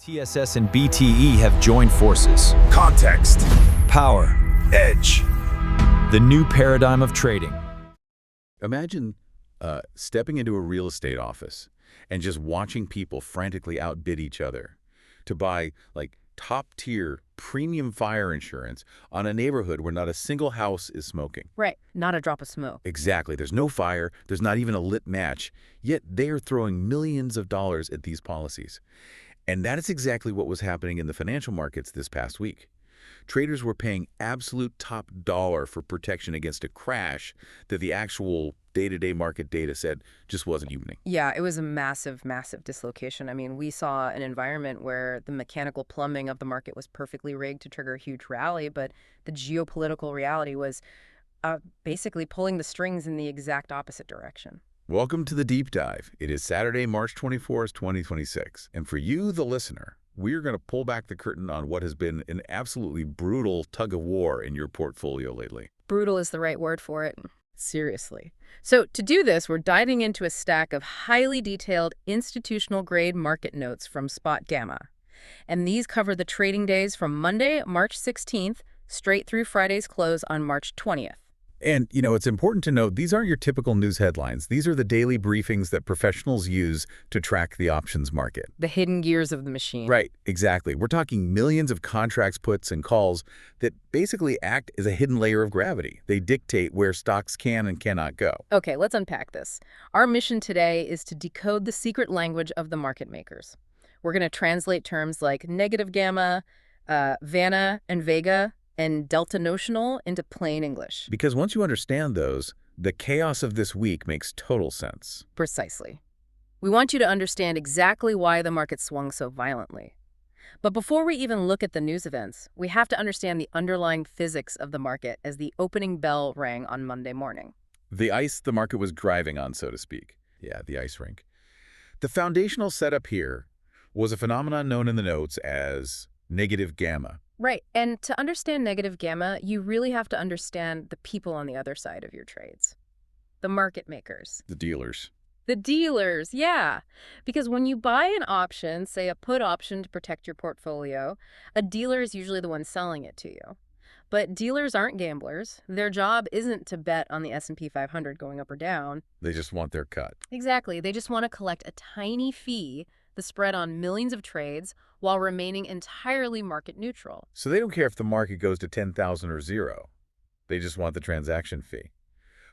TSS and BTE have joined forces. Context. Power. Edge. The new paradigm of trading. Imagine stepping into a real estate office and just watching people frantically outbid each other to buy top-tier premium fire insurance on a neighborhood where not a single house is smoking. Right. Not a drop of smoke. Exactly. There's no fire. There's not even a lit match. Yet they are throwing millions of dollars at these policies. And that is exactly what was happening in the financial markets this past week. Traders were paying absolute top dollar for protection against a crash that the actual day-to-day market data said just wasn't happening. Yeah, it was a massive, massive dislocation. I mean, we saw an environment where the mechanical plumbing of the market was perfectly rigged to trigger a huge rally, but the geopolitical reality was basically pulling the strings in the exact opposite direction. Welcome to the Deep Dive. It is Saturday, March 24th, 2026. And for you, the listener, we're going to pull back the curtain on what has been an absolutely brutal tug of war in your portfolio lately. Brutal is the right word for it. Seriously. So to do this, we're diving into a stack of highly detailed institutional-grade market notes from Spot Gamma. And these cover the trading days from Monday, March 16th, straight through Friday's close on March 20th. And, it's important to note, these aren't your typical news headlines. These are the daily briefings that professionals use to track the options market. The hidden gears of the machine. Right, exactly. We're talking millions of contracts, puts, and calls that basically act as a hidden layer of gravity. They dictate where stocks can and cannot go. Okay, let's unpack this. Our mission today is to decode the secret language of the market makers. We're going to translate terms like negative gamma, Vanna and Vega, and delta notional into plain English. Because once you understand those, the chaos of this week makes total sense. Precisely. We want you to understand exactly why the market swung so violently. But before we even look at the news events, we have to understand the underlying physics of the market as the opening bell rang on Monday morning. The ice the market was driving on, so to speak. Yeah, the ice rink. The foundational setup here was a phenomenon known in the notes as negative gamma. Right. And to understand negative gamma, you really have to understand the people on the other side of your trades. The market makers. The dealers. The dealers, yeah. Because when you buy an option, say a put option to protect your portfolio, a dealer is usually the one selling it to you. But dealers aren't gamblers. Their job isn't to bet on the S&P 500 going up or down. They just want their cut. Exactly. They just want to collect a tiny fee, the spread on millions of trades, while remaining entirely market neutral. So they don't care if the market goes to 10,000 or zero. They just want the transaction fee.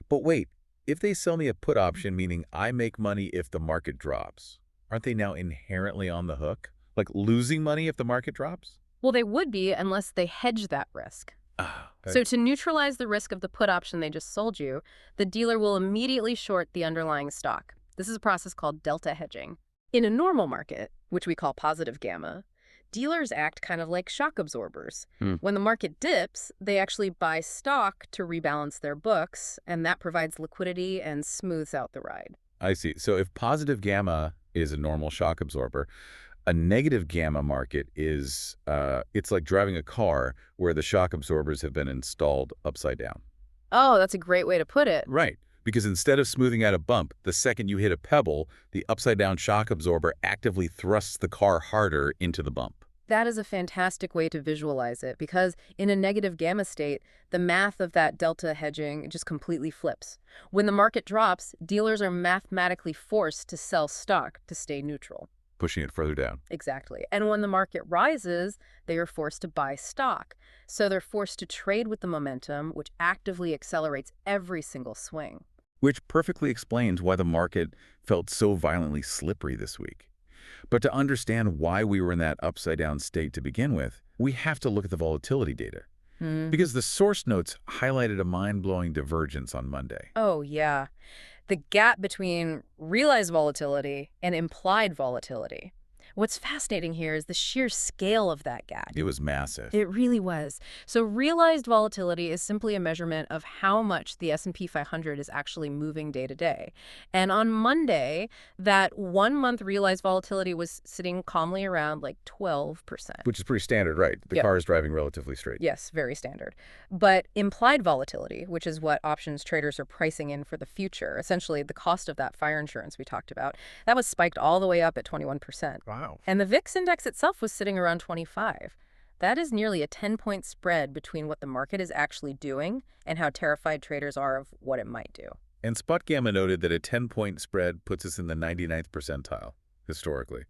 But wait, if they sell me a put option, meaning I make money if the market drops, aren't they now inherently on the hook? Like losing money if the market drops? Well, they would be unless they hedge that risk. So to neutralize the risk of the put option they just sold you, the dealer will immediately short the underlying stock. This is a process called delta hedging. In a normal market, which we call positive gamma, dealers act kind of like shock absorbers. When the market dips, they actually buy stock to rebalance their books, and that provides liquidity and smooths out the ride. I see. So if positive gamma is a normal shock absorber, a negative gamma market is, it's like driving a car where the shock absorbers have been installed upside down. Oh, that's a great way to put it. Right. Because instead of smoothing out a bump, the second you hit a pebble, the upside-down shock absorber actively thrusts the car harder into the bump. That is a fantastic way to visualize it, because in a negative gamma state, the math of that delta hedging just completely flips. When the market drops, dealers are mathematically forced to sell stock to stay neutral. Pushing it further down. Exactly. And when the market rises, they are forced to buy stock. So they're forced to trade with the momentum, which actively accelerates every single swing. Which perfectly explains why the market felt so violently slippery this week. But to understand why we were in that upside-down state to begin with, we have to look at the volatility data. Because the source notes highlighted a mind-blowing divergence on Monday. Oh, yeah. The gap between realized volatility and implied volatility. What's fascinating here is the sheer scale of that gap. It was massive. It really was. So realized volatility is simply a measurement of how much the S&P 500 is actually moving day to day. And on Monday, that 1 month realized volatility was sitting calmly around like 12%. Which is pretty standard, right? The car is driving relatively straight. Yes, very standard. But implied volatility, which is what options traders are pricing in for the future, essentially the cost of that fire insurance we talked about, that was spiked all the way up at 21%. Wow. Wow. And the VIX index itself was sitting around 25. That is nearly a 10-point spread between what the market is actually doing and how terrified traders are of what it might do. And Spot Gamma noted that a 10-point spread puts us in the 99th percentile, historically.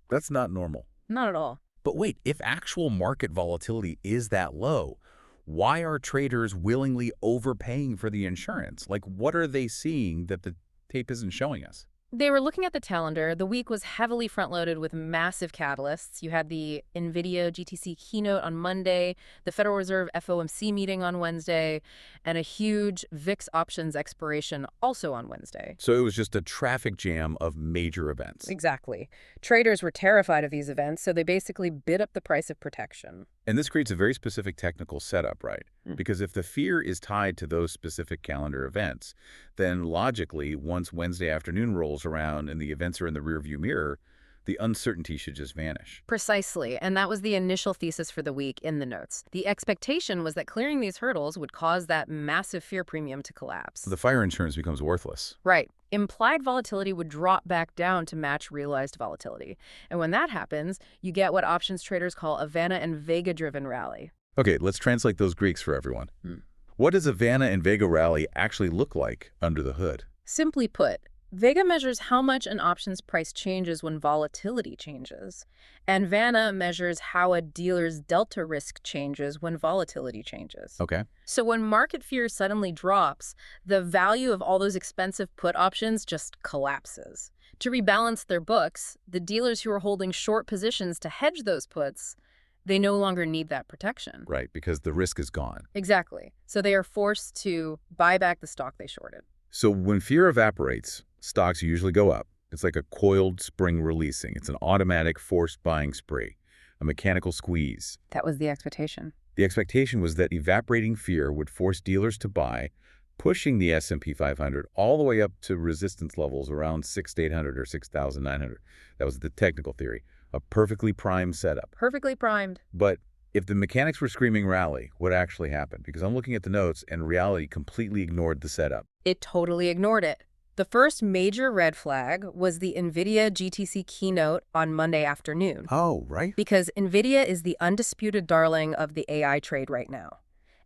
That's not normal. Not at all. But wait, if actual market volatility is that low, why are traders willingly overpaying for the insurance? Like, what are they seeing that the tape isn't showing us? They were looking at the calendar. The week was heavily front-loaded with massive catalysts. You had the NVIDIA GTC keynote on Monday, the Federal Reserve FOMC meeting on Wednesday, and a huge VIX options expiration also on Wednesday. So it was just a traffic jam of major events. Exactly. Traders were terrified of these events, so they basically bid up the price of protection. And this creates a very specific technical setup, right? Mm. Because if the fear is tied to those specific calendar events, then logically, once Wednesday afternoon rolls around and the events are in the rearview mirror, the uncertainty should just vanish. Precisely, and that was the initial thesis for the week in the notes. The expectation was that clearing these hurdles would cause that massive fear premium to collapse. The fire insurance becomes worthless. Right. Implied volatility would drop back down to match realized volatility. And when that happens, you get what options traders call a Vanna and Vega-driven rally. Okay, let's translate those Greeks for everyone. Hmm. What does a Vanna and Vega rally actually look like under the hood? Simply put, Vega measures how much an options price changes when volatility changes, and Vanna measures how a dealer's delta risk changes when volatility changes. Okay. So when market fear suddenly drops, the value of all those expensive put options just collapses. To rebalance their books, the dealers who are holding short positions to hedge those puts, they no longer need that protection. Right, because the risk is gone. Exactly. So they are forced to buy back the stock they shorted. So when fear evaporates, stocks usually go up. It's like a coiled spring releasing. It's an automatic forced buying spree, a mechanical squeeze. That was the expectation. The expectation was that evaporating fear would force dealers to buy, pushing the S&P 500 all the way up to resistance levels around 6,800 or 6,900. That was the technical theory, a perfectly primed setup. Perfectly primed. But if the mechanics were screaming rally, what actually happened? Because I'm looking at the notes and reality completely ignored the setup. It totally ignored it. The first major red flag was the NVIDIA GTC keynote on Monday afternoon. Oh, right. Because NVIDIA is the undisputed darling of the AI trade right now.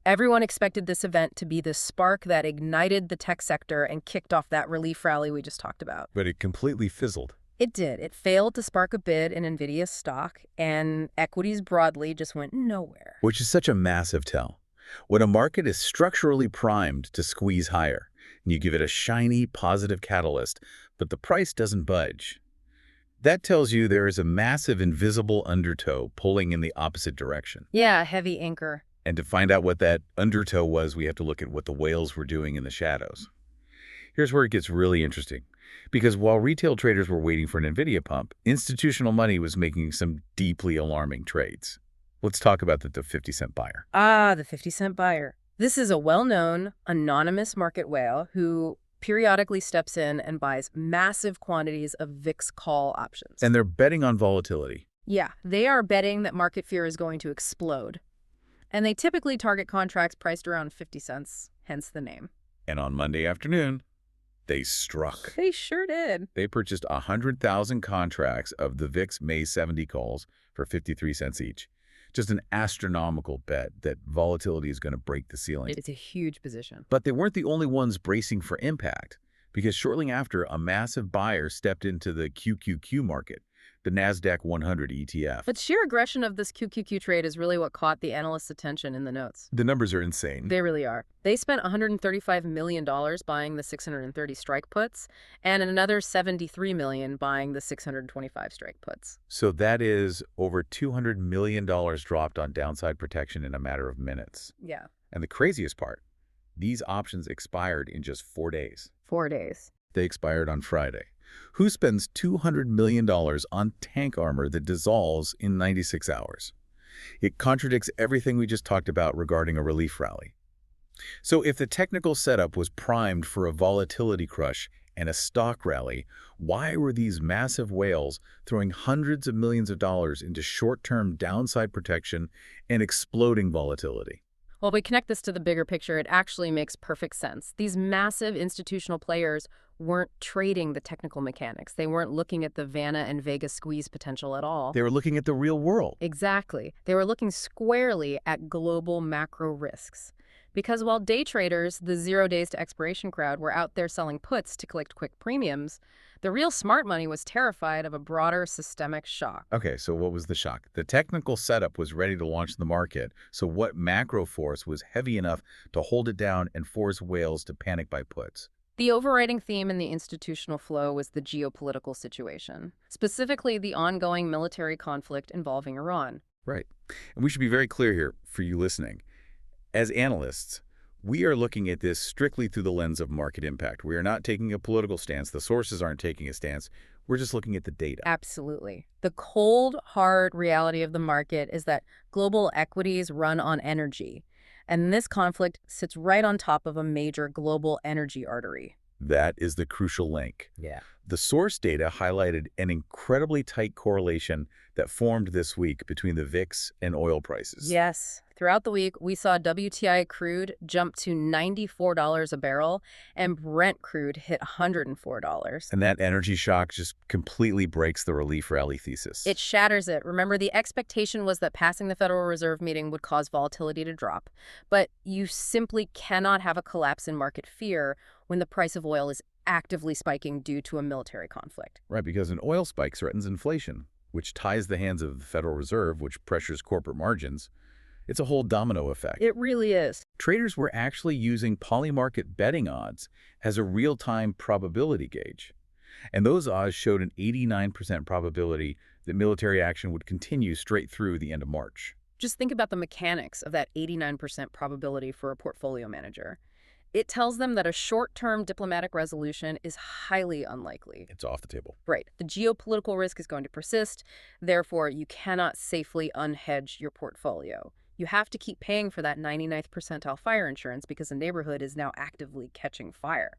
Everyone expected this event to be the spark that ignited the tech sector and kicked off that relief rally we just talked about. But it completely fizzled. It did. It failed to spark a bid in NVIDIA's stock, and equities broadly just went nowhere. Which is such a massive tell. When a market is structurally primed to squeeze higher, and you give it a shiny, positive catalyst, but the price doesn't budge, that tells you there is a massive invisible undertow pulling in the opposite direction. Yeah, a heavy anchor. And to find out what that undertow was, we have to look at what the whales were doing in the shadows. Here's where it gets really interesting. Because while retail traders were waiting for an NVIDIA pump, institutional money was making some deeply alarming trades. Let's talk about the 50-cent buyer. Ah, the 50-cent buyer. This is a well-known, anonymous market whale who periodically steps in and buys massive quantities of VIX call options. And they're betting on volatility. Yeah, they are betting that market fear is going to explode. And they typically target contracts priced around 50 cents, hence the name. And on Monday afternoon, they struck. They sure did. They purchased 100,000 contracts of the VIX May 70 calls for 53 cents each. Just an astronomical bet that volatility is going to break the ceiling. It's a huge position. But they weren't the only ones bracing for impact, because shortly after, a massive buyer stepped into the QQQ market, the NASDAQ 100 ETF. But sheer aggression of this QQQ trade is really what caught the analysts' attention in the notes. The numbers are insane. They really are. They spent $135 million buying the 630 strike puts, and another $73 million buying the 625 strike puts. So that is over $200 million dropped on downside protection in a matter of minutes. Yeah. And the craziest part, these options expired in just 4 days. 4 days. They expired on Friday. Who spends $200 million on tank armor that dissolves in 96 hours? It contradicts everything we just talked about regarding a relief rally. So if the technical setup was primed for a volatility crush and a stock rally, why were these massive whales throwing hundreds of millions of dollars into short-term downside protection and exploding volatility? Well, we connect this to the bigger picture, it actually makes perfect sense. These massive institutional players weren't trading the technical mechanics. They weren't looking at the Vanna and Vega squeeze potential at all. They were looking at the real world. Exactly. They were looking squarely at global macro risks. Because while day traders, the 0 days to expiration crowd, were out there selling puts to collect quick premiums, the real smart money was terrified of a broader systemic shock. Okay, so what was the shock? The technical setup was ready to launch the market, so what macro force was heavy enough to hold it down and force whales to panic buy puts? The overriding theme in the institutional flow was the geopolitical situation, specifically the ongoing military conflict involving Iran. Right. And we should be very clear here for you listening. As analysts, we are looking at this strictly through the lens of market impact. We are not taking a political stance. The sources aren't taking a stance. We're just looking at the data. Absolutely. The cold, hard reality of the market is that global equities run on energy, and this conflict sits right on top of a major global energy artery. That is the crucial link. Yeah. The source data highlighted an incredibly tight correlation that formed this week between the VIX and oil prices. Yes. Throughout the week, we saw WTI crude jump to $94 a barrel, and Brent crude hit $104. And that energy shock just completely breaks the relief rally thesis. It shatters it. Remember, the expectation was that passing the Federal Reserve meeting would cause volatility to drop. But you simply cannot have a collapse in market fear when the price of oil is actively spiking due to a military conflict. Right, because an oil spike threatens inflation, which ties the hands of the Federal Reserve, which pressures corporate margins. It's a whole domino effect. It really is. Traders were actually using polymarket betting odds as a real-time probability gauge. And those odds showed an 89% probability that military action would continue straight through the end of March. Just think about the mechanics of that 89% probability for a portfolio manager. It tells them that a short-term diplomatic resolution is highly unlikely. It's off the table. Right. The geopolitical risk is going to persist. Therefore, you cannot safely unhedge your portfolio. You have to keep paying for that 99th percentile fire insurance because the neighborhood is now actively catching fire.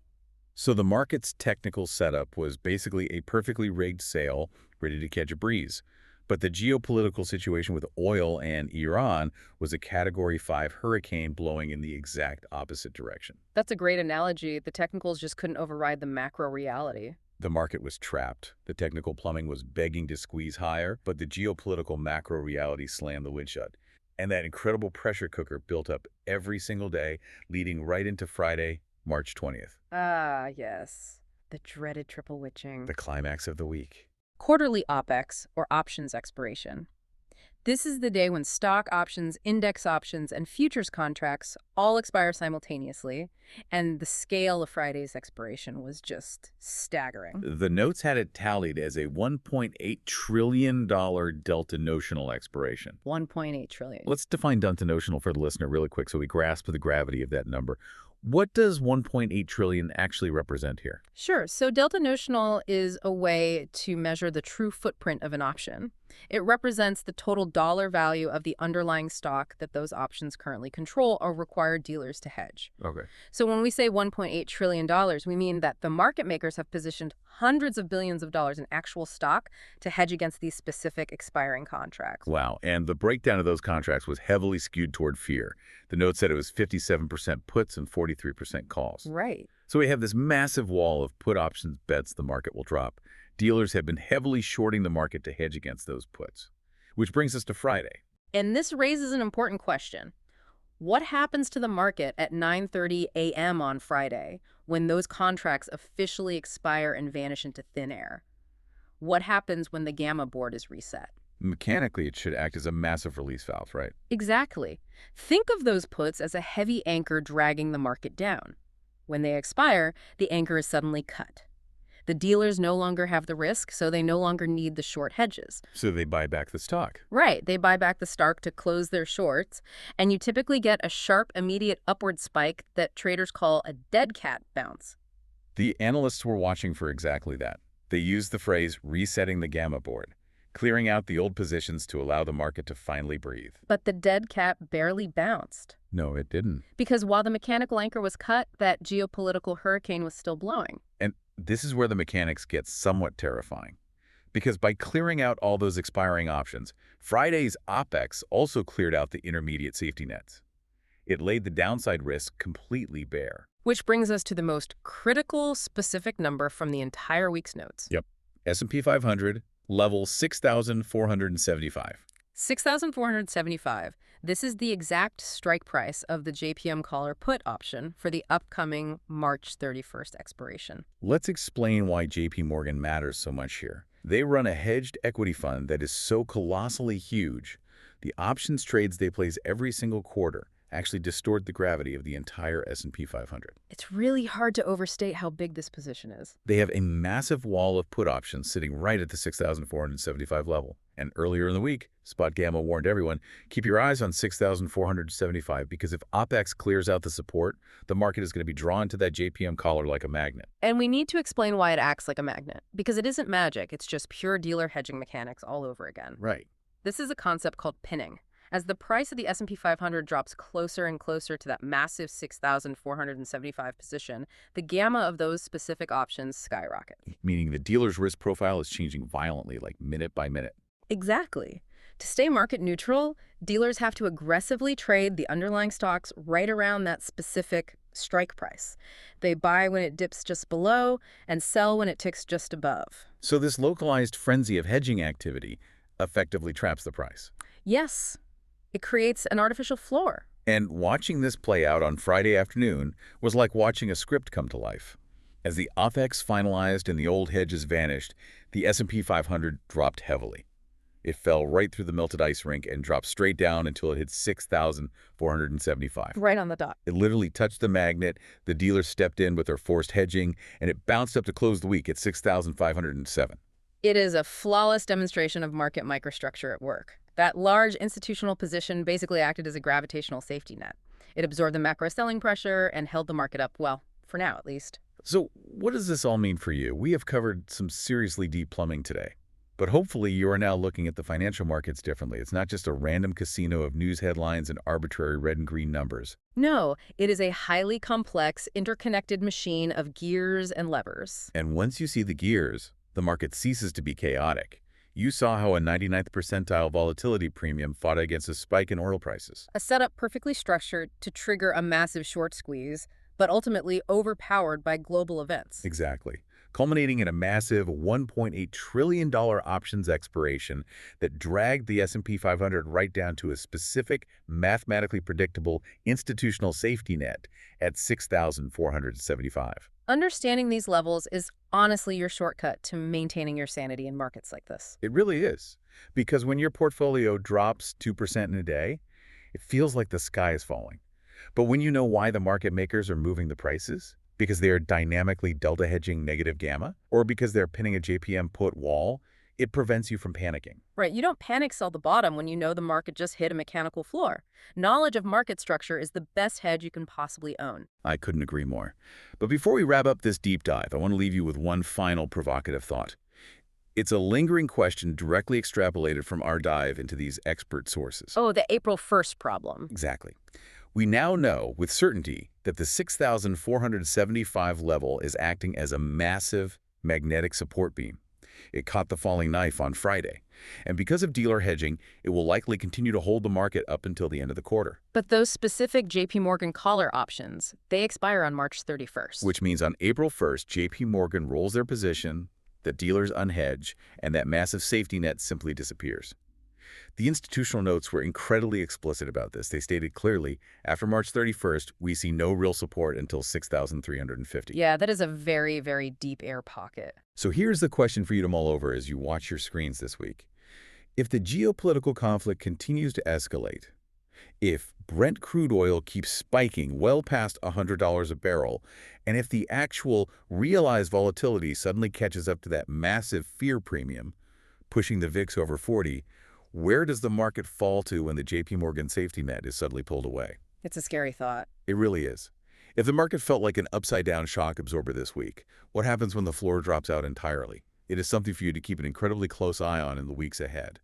So the market's technical setup was basically a perfectly rigged sail ready to catch a breeze. But the geopolitical situation with oil and Iran was a Category 5 hurricane blowing in the exact opposite direction. That's a great analogy. The technicals just couldn't override the macro reality. The market was trapped. The technical plumbing was begging to squeeze higher, but the geopolitical macro reality slammed the lid shut. And that incredible pressure cooker built up every single day, leading right into Friday, March 20th. Ah, yes. The dreaded triple witching. The climax of the week. Quarterly OPEX, or options expiration. This is the day when stock options, index options, and futures contracts all expire simultaneously, and the scale of Friday's expiration was just staggering. The notes had it tallied as a $1.8 trillion delta notional expiration. 1.8 trillion. Let's define delta notional for the listener really quick so we grasp the gravity of that number. What does 1.8 trillion actually represent here? Sure. So delta notional is a way to measure the true footprint of an option. It represents the total dollar value of the underlying stock that those options currently control or require dealers to hedge. Okay. So when we say $1.8 trillion, we mean that the market makers have positioned hundreds of billions of dollars in actual stock to hedge against these specific expiring contracts. Wow. And the breakdown of those contracts was heavily skewed toward fear. The note said it was 57% puts and 43% calls. Right. So we have this massive wall of put options bets the market will drop. Dealers have been heavily shorting the market to hedge against those puts. Which brings us to Friday. And this raises an important question. What happens to the market at 9:30 a.m. on Friday when those contracts officially expire and vanish into thin air? What happens when the gamma board is reset? Mechanically, it should act as a massive release valve, right? Exactly. Think of those puts as a heavy anchor dragging the market down. When they expire, the anchor is suddenly cut. The dealers no longer have the risk, so they no longer need the short hedges. So they buy back the stock. Right. They buy back the stock to close their shorts, and you typically get a sharp, immediate upward spike that traders call a dead cat bounce. The analysts were watching for exactly that. They used the phrase resetting the gamma board, clearing out the old positions to allow the market to finally breathe. But the dead cat barely bounced. No, it didn't. Because while the mechanical anchor was cut, that geopolitical hurricane was still blowing. And this is where the mechanics get somewhat terrifying. Because by clearing out all those expiring options, Friday's OPEX also cleared out the intermediate safety nets. It laid the downside risk completely bare. Which brings us to the most critical specific number from the entire week's notes. Yep. S&P 500, level 6,475. 6,475. This is the exact strike price of the JPM caller put option for the upcoming March 31st expiration. Let's explain why JP Morgan matters so much here. They run a hedged equity fund that is so colossally huge. The options trades they place every single quarter actually distort the gravity of the entire S&P 500. It's really hard to overstate how big this position is. They have a massive wall of put options sitting right at the 6,475 level. And earlier in the week, Spot Gamma warned everyone, keep your eyes on 6,475 because if OPEX clears out the support, the market is going to be drawn to that JPM collar like a magnet. And we need to explain why it acts like a magnet, because it isn't magic, it's just pure dealer hedging mechanics all over again. Right. This is a concept called pinning. As the price of the S&P 500 drops closer and closer to that massive 6,475 position, the gamma of those specific options skyrocket. Meaning the dealer's risk profile is changing violently, like minute by minute. Exactly. To stay market neutral, dealers have to aggressively trade the underlying stocks right around that specific strike price. They buy when it dips just below and sell when it ticks just above. So this localized frenzy of hedging activity effectively traps the price. Yes. It creates an artificial floor. And watching this play out on Friday afternoon was like watching a script come to life. As the OPEX finalized and the old hedges vanished, the S&P 500 dropped heavily. It fell right through the melted ice rink and dropped straight down until it hit 6,475. Right on the dot. It literally touched the magnet, the dealer stepped in with their forced hedging, and it bounced up to close the week at 6,507. It is a flawless demonstration of market microstructure at work. That large institutional position basically acted as a gravitational safety net. It absorbed the macro selling pressure and held the market up, well, for now at least. So what does this all mean for you? We have covered some seriously deep plumbing today. But hopefully you are now looking at the financial markets differently. It's not just a random casino of news headlines and arbitrary red and green numbers. No, it is a highly complex, interconnected machine of gears and levers. And once you see the gears, the market ceases to be chaotic. You saw how a 99th percentile volatility premium fought against a spike in oil prices. A setup perfectly structured to trigger a massive short squeeze, but ultimately overpowered by global events. Exactly. Culminating in a massive $1.8 trillion options expiration that dragged the S&P 500 right down to a specific, mathematically predictable institutional safety net at 6,475. Understanding these levels is honestly your shortcut to maintaining your sanity in markets like this. It really is. Because when your portfolio drops 2% in a day, it feels like the sky is falling. But when you know why the market makers are moving the prices, because they are dynamically delta hedging negative gamma, or because they're pinning a JPM put wall, it prevents you from panicking. Right, you don't panic sell the bottom when you know the market just hit a mechanical floor. Knowledge of market structure is the best hedge you can possibly own. I couldn't agree more. But before we wrap up this deep dive, I want to leave you with one final provocative thought. It's a lingering question directly extrapolated from our dive into these expert sources. Oh, the April 1st problem. Exactly. We now know with certainty that the 6,475 level is acting as a massive magnetic support beam. It caught the falling knife on Friday. And because of dealer hedging, it will likely continue to hold the market up until the end of the quarter. But those specific JP Morgan caller options, they expire on March 31st. Which means on April 1st, JP Morgan rolls their position, the dealers unhedge, and that massive safety net simply disappears. The institutional notes were incredibly explicit about this. They stated clearly, after March 31st, we see no real support until 6,350. Yeah, that is a very, very deep air pocket. So here's the question for you to mull over as you watch your screens this week. If the geopolitical conflict continues to escalate, if Brent crude oil keeps spiking well past $100 a barrel, and if the actual realized volatility suddenly catches up to that massive fear premium, pushing the VIX over 40, where does the market fall to when the JP Morgan safety net is suddenly pulled away? It's a scary thought. It really is. If the market felt like an upside-down shock absorber this week, what happens when the floor drops out entirely? It is something for you to keep an incredibly close eye on in the weeks ahead.